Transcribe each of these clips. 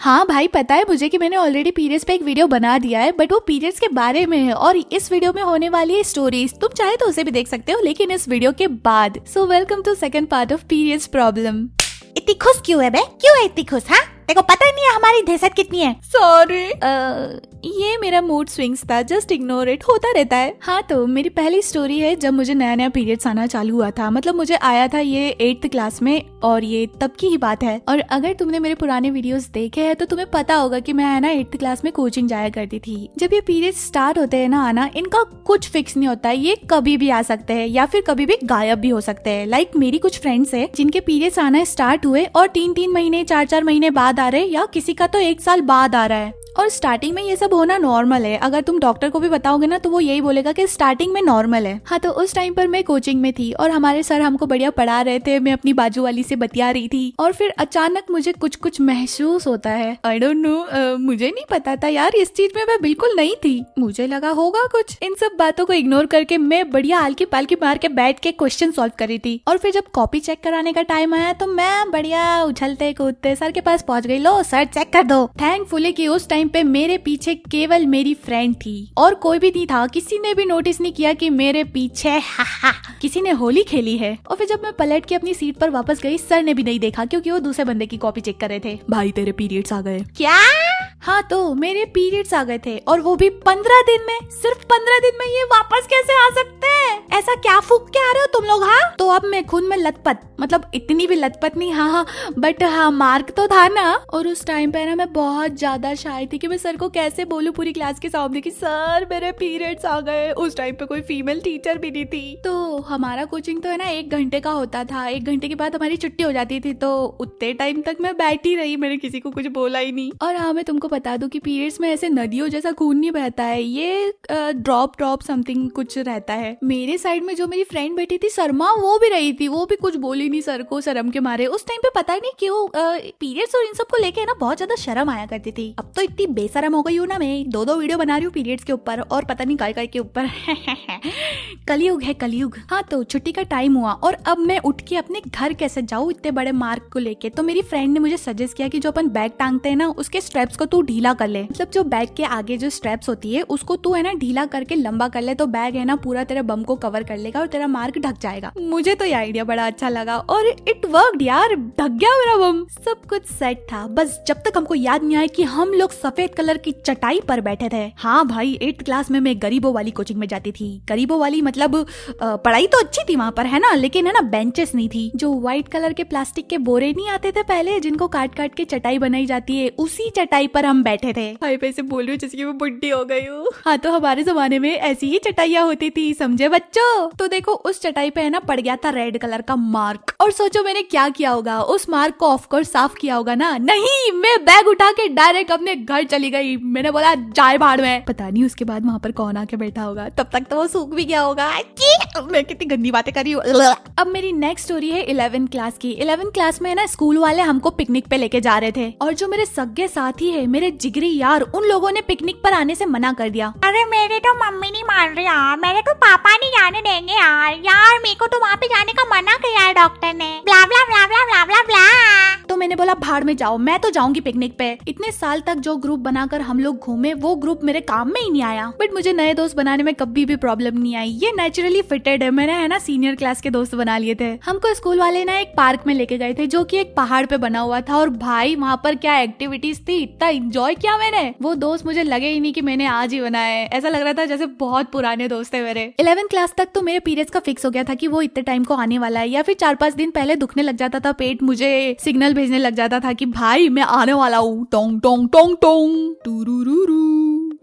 हाँ भाई, पता है मुझे कि मैंने ऑलरेडी पीरियड्स पे एक वीडियो बना दिया है, बट वो पीरियड्स के बारे में है और इस वीडियो में होने वाली है स्टोरीज। तुम चाहे तो उसे भी देख सकते हो, लेकिन इस वीडियो के बाद। So welcome to second part of periods problem. इतनी खुश क्यों है बे? क्यों है इतनी खुश? हाँ, देखो पता ही नहीं है हमारी दहशत कितनी है। सॉरी, ये मेरा मूड स्विंग्स था, जस्ट इग्नोर इट, होता रहता है। हाँ, तो मेरी पहली स्टोरी है जब मुझे नया नया पीरियड्स आना चालू हुआ था। मतलब मुझे आया था ये 8th क्लास में और ये तब की ही बात है। और अगर तुमने मेरे पुराने वीडियोस देखे हैं तो तुम्हें पता होगा कि मैं है ना 8th क्लास में कोचिंग जाया करती थी। जब ये पीरियड्स स्टार्ट होते हैं ना आना, इनका कुछ फिक्स नहीं होता है, ये कभी भी आ सकते हैं या फिर कभी भी गायब भी हो सकते हैं। लाइक मेरी कुछ फ्रेंड्स है जिनके पीरियड्स आना स्टार्ट हुए और 3-3 महीने 4-4 महीने बाद आ रहे, या किसी का तो 1 साल बाद आ रहा है। और स्टार्टिंग में ये सब होना नॉर्मल है। अगर तुम डॉक्टर को भी बताओगे ना तो वो यही बोलेगा कि स्टार्टिंग में नॉर्मल है। हाँ, तो उस टाइम पर मैं कोचिंग में थी और हमारे सर हमको बढ़िया पढ़ा रहे थे। मैं अपनी बाजू वाली से बतिया रही थी और फिर अचानक मुझे कुछ कुछ महसूस होता है। आई डोंट नो, मुझे नहीं पता था यार, इस चीज में मैं बिल्कुल नहीं थी। मुझे लगा होगा कुछ। इन सब बातों को इग्नोर करके मैं बढ़िया आलकी पालकी मार के बैठ के क्वेश्चन सॉल्व कर रही थी। और फिर जब कॉपी चेक कराने का टाइम आया तो मैं बढ़िया उछलते कूदते सर के पास पहुंच गई। लो सर, चेक कर दो। थैंकफुली कि उस टाइम पे मेरे पीछे केवल मेरी फ्रेंड थी और कोई भी नहीं था। किसी ने भी नोटिस नहीं किया कि मेरे पीछे किसी ने होली खेली है। और फिर जब मैं पलट के अपनी सीट पर वापस गई, सर ने भी नहीं देखा क्योंकि वो दूसरे बंदे की कॉपी चेक कर रहे थे। भाई तेरे पीरियड्स आ गए। क्या? हाँ, तो मेरे पीरियड्स आ गए थे और वो भी 15 दिन में। सिर्फ 15 दिन में ये वापस कैसे आ सकते हैं? ऐसा क्या फूक के आ रहे हो तुम लोग? हाँ, तो अब मैं खून में लथपथ, मतलब इतनी भी लथपथ नहीं, हाँ, बट हाँ मार्क तो था ना। और उस टाइम पे ना मैं बहुत ज्यादा शाय थी कि मैं सर को कैसे बोलूं पूरी क्लास के सामने कि सर मेरे पीरियड्स आ गए। उस टाइम पे कोई फीमेल टीचर भी नहीं थी। तो हमारा कोचिंग तो है ना 1 घंटे का होता था। 1 घंटे के बाद हमारी छुट्टी हो जाती थी, तो उतने टाइम तक मैं बैठी रही, मैंने किसी को कुछ बोला ही नहीं। और हाँ, मैं तुमको बता दूं कि पीरियड्स में ऐसे नदियों जैसा खून नहीं बहता है, ये ड्रॉप समथिंग कुछ रहता है। मेरे साइड में जो मेरी फ्रेंड बैठी थी शर्मा, वो भी रही थी, वो भी कुछ बोली नहीं सर को शर्म के मारे। उस टाइम पे पता नहीं क्यों पीरियड्स और इन सब को लेके ना बहुत ज्यादा शर्म आया करती थी। अब तो इतनी बेशरम हो गई हूँ ना, मैं 2-2 वीडियो बना रही हूँ पीरियड्स के ऊपर और पता नहीं काय के ऊपर। कलयुग है कलयुग। हाँ, तो छुट्टी का टाइम हुआ और अब मैं उठ के अपने घर कैसे जाऊँ इतने बड़े मार्क को लेके। तो मेरी फ्रेंड ने मुझे सजेस्ट किया कि जो अपन बैग टांगते हैं ना, उसके स्ट्रैप्स को तू ढीला कर ले। मतलब जो बैग के आगे जो स्ट्रैप्स होती है उसको तू है ना ढीला करके लंबा कर ले, तो बैग है ना पूरा तेरा बम को कवर कर लेगा और तेरा मार्क ढक जाएगा। मुझे तो ये आइडिया बड़ा अच्छा लगा और इट वर्कड यार, ढक गया मेरा बम। सब कुछ सेट था, बस जब तक हमको याद नहीं आया कि हम लोग सफेद कलर की चटाई पर बैठे थे। हाँ भाई, 8th क्लास में मैं गरीबों वाली कोचिंग में जाती थी। गरीबों वाली मतलब पढ़ाई तो अच्छी थी वहाँ पर, है ना, लेकिन है ना बेंचेस नहीं थी। जो व्हाइट कलर के प्लास्टिक के बोरे नहीं आते थे पहले, जिनको काट काट के चटाई बनाई जाती है, उसी चटाई पर हम बैठे थे। भाई पैसे बोल रही हूँ जैसे कि मैं बुढ़ी हो गई हूँ। हाँ, तो हमारे जमाने में ऐसी ही चटाइयाँ होती थी, समझे बच्चों। तो देखो उस चटाई पे है ना पड़ गया था रेड कलर का मार्क। और सोचो मैंने क्या किया होगा, उस मार्क को ऑफ कोर्स साफ किया होगा ना। नहीं, मैं बैग उठा के डायरेक्ट अपने घर चली गई। मैंने बोला जाए भाड़ में। पता नहीं उसके बाद वहाँ पर कौन आके बैठा होगा, तब तक तो वो सूख भी गया होगा। मैं कितनी गंदी बातें कर रही हूँ। अब मेरी नेक्स्ट स्टोरी है 11th क्लास की। 11th क्लास में है ना स्कूल वाले हमको पिकनिक पे लेके जा रहे थे और जो मेरे सगे साथी है, मेरे जिगरी यार, उन लोगों ने पिकनिक पर आने से मना कर दिया। अरे मेरे तो मम्मी नहीं मान रही यार, मेरे तो पापा नहीं जाने देंगे यार। यार मेरे को तो वहाँ पे जाने का मना किया है डॉक्टर ने। ब्ला ब्ला ब्ला ब्ला ब्ला ब्ला ब्ला। तो मैंने बोला भाड़ में जाओ, मैं तो जाऊंगी पिकनिक पे। इतने साल तक जो ग्रुप बनाकर हम लोग घूमे, वो ग्रुप मेरे काम में ही नहीं आया। बट मुझे नए दोस्त बनाने में कभी भी प्रॉब्लम नहीं आई, ये नेचुरली फिटेड है। मैंने है ना सीनियर क्लास के दोस्त बना लिए थे। हमको स्कूल वाले ना एक पार्क में लेके गए थे जो कि एक पहाड़ पे बना हुआ था। और भाई वहाँ पर क्या एक्टिविटीज थी, इतना एंजॉय किया मैंने। वो दोस्त मुझे लगे ही नहीं कि मैंने आज ही बनाए, ऐसा लग रहा था जैसे बहुत पुराने दोस्त थे मेरे। 11th क्लास तक तो मेरे पीरियड्स का फिक्स हो गया था कि वो इतने टाइम को आने वाला है, या फिर 4-5 दिन पहले दुखने लग जाता था पेट, मुझे सिग्नल भेजने लग जाता था कि भाई मैं आने वाला हूँ, टोंग टोंग टोंग टोंग टूरूरूरू।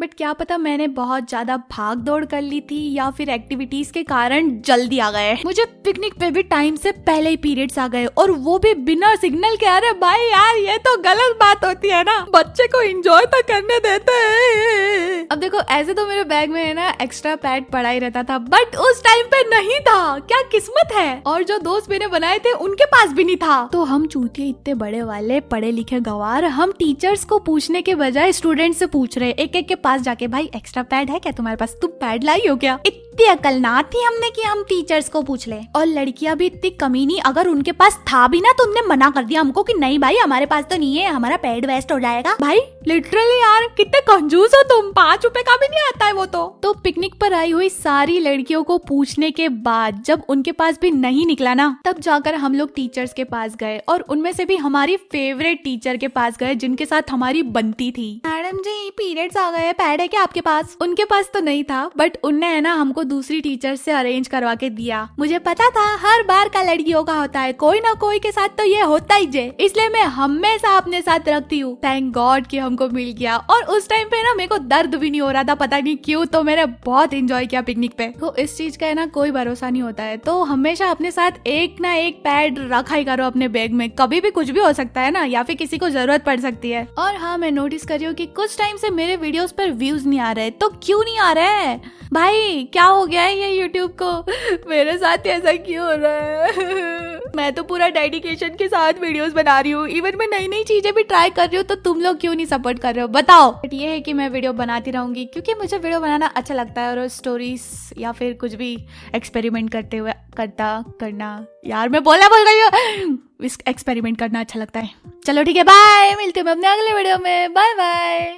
बट क्या पता मैंने बहुत ज्यादा भाग दौड़ कर ली थी या फिर एक्टिविटीज के कारण जल्दी आ गए। मुझे पिकनिक पे भी टाइम से पहले ही पीरियड्स आ गए और वो भी बिना सिग्नल के। अरे भाई यार, ये तो गलत बात होती है ना, बच्चे को एंजॉय तो करने देते हैं। अब देखो ऐसे तो मेरे बैग में है ना एक्स्ट्रा पैड पड़ा ही रहता था, बट उस टाइम पे नहीं था। क्या किस्मत है। और जो दोस्त मैंने बनाए थे उनके पास भी नहीं था। तो हम चूतिए इतने बड़े वाले पढ़े लिखे गवार, हम टीचर्स को पूछने के बजाय स्टूडेंट से पूछ रहे, एक एक के पास जाके, भाई एक्स्ट्रा पैड है क्या तुम्हारे पास, तुम पैड लाई हो क्या। इतनी अकल ना थी हमने कि हम टीचर्स को पूछ ले। और लड़कियां भी इतनी कमीनी, अगर उनके पास था भी ना तो उनने मना कर दिया हमको कि नहीं भाई हमारे पास तो नहीं है, हमारा पेड वेस्ट हो जाएगा। भाई लिटरली यार कितने कंजूस हो तुम, 5 रुपए का भी नहीं आता है वो तो पिकनिक पर आई हुई सारी लड़कियों को पूछने के बाद जब उनके पास भी नहीं निकला ना, तब जाकर हम लोग टीचर्स के पास गए और उनमें से भी हमारी फेवरेट टीचर के पास गए जिनके साथ हमारी बनती थी। मैडम जी पीरियड्स आ गए, पैड है क्या आपके पास? उनके पास तो नहीं था बट उनने है ना हमको दूसरी टीचर से अरेंज करवा के दिया। मुझे पता था हर बार का लड़कियों का होता है, कोई ना कोई के साथ तो ये होता ही जे, इसलिए मैं हमेशा अपने साथ रखती हूँ। थैंक गॉड कि हमको मिल गया। और उस टाइम पे ना मेरे को दर्द भी नहीं हो रहा था, पता नहीं क्यों, तो मैंने बहुत एंजॉय किया पिकनिक पे। तो इस चीज का है ना कोई भरोसा नहीं होता है, तो हमेशा अपने साथ एक ना एक पैड रखा ही करो अपने बैग में, कभी भी कुछ भी हो सकता है ना, या फिर किसी को जरूरत पड़ सकती है। और हाँ मैं नोटिस कर रही हूँ कि कुछ टाइम से मेरे वीडियोस पर व्यूज नहीं आ रहे, तो क्यों नहीं आ रहे हैं भाई? क्या हो गया है ये यूट्यूब को? मेरे साथ ऐसा क्यों हो रहा है? मैं तो पूरा डेडिकेशन के साथ वीडियोस बना रही हूँ, इवन मैं नई नई चीजें भी ट्राई कर रही हूँ, तो तुम लोग क्यों नहीं सपोर्ट कर रहे हो बताओ। बट ये है कि मैं वीडियो बनाती रहूंगी क्योंकि मुझे वीडियो बनाना अच्छा लगता है और स्टोरीज या फिर कुछ भी एक्सपेरिमेंट करते हुए करना यार मैं बोल गई हूँ, एक्सपेरिमेंट करना अच्छा लगता है। चलो ठीक है, बाय, मिलती हूँ मैं अपने अगले वीडियो में, बाय बाय।